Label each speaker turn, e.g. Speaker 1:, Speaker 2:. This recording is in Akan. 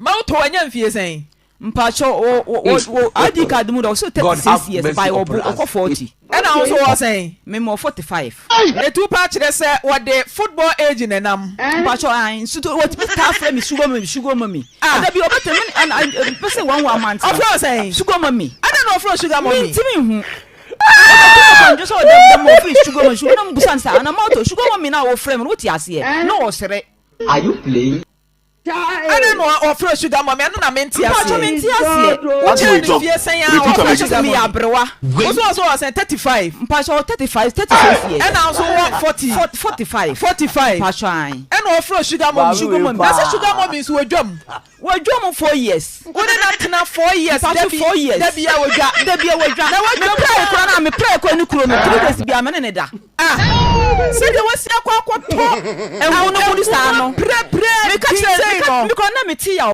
Speaker 1: Mouth wanya mfie sen.
Speaker 2: Mpacho o ID card mu do so 36 years by obo 40.
Speaker 1: And also was saying,
Speaker 2: me more 45.
Speaker 1: The two patches say what the football age in enam.
Speaker 2: Mpacho I so what me ta frame sugar mommy. And there be obete me and person one month.
Speaker 1: Of course saying
Speaker 2: sugar mommy.
Speaker 1: I don't know from sugar mommy.
Speaker 2: Me just so the more fish sugar mommy sugar no busan sa na moto sugar mommy na wo frame what you say. No sere.
Speaker 3: Are you playing?
Speaker 1: I don't know of sugar mommy. I don't know mentia.
Speaker 2: What
Speaker 1: you fear saying?
Speaker 2: Me abrewa.
Speaker 1: Also was 35.
Speaker 2: Mpacho 35 36 years.
Speaker 1: And also
Speaker 2: 45. Mpacho I.
Speaker 1: And offer sugar mommy. That's sugar mommy is we drum.
Speaker 2: We drum 4 years.
Speaker 1: We not 4 years.
Speaker 2: Mpacho 4 years.
Speaker 1: There be our job.
Speaker 2: Now what me pray ko ni kuro me 3 days bi amene ne da.
Speaker 1: Say the was ya kwa to.
Speaker 2: E wo no police ano.
Speaker 1: Pray.
Speaker 2: Me ka chere me ko na me ti ya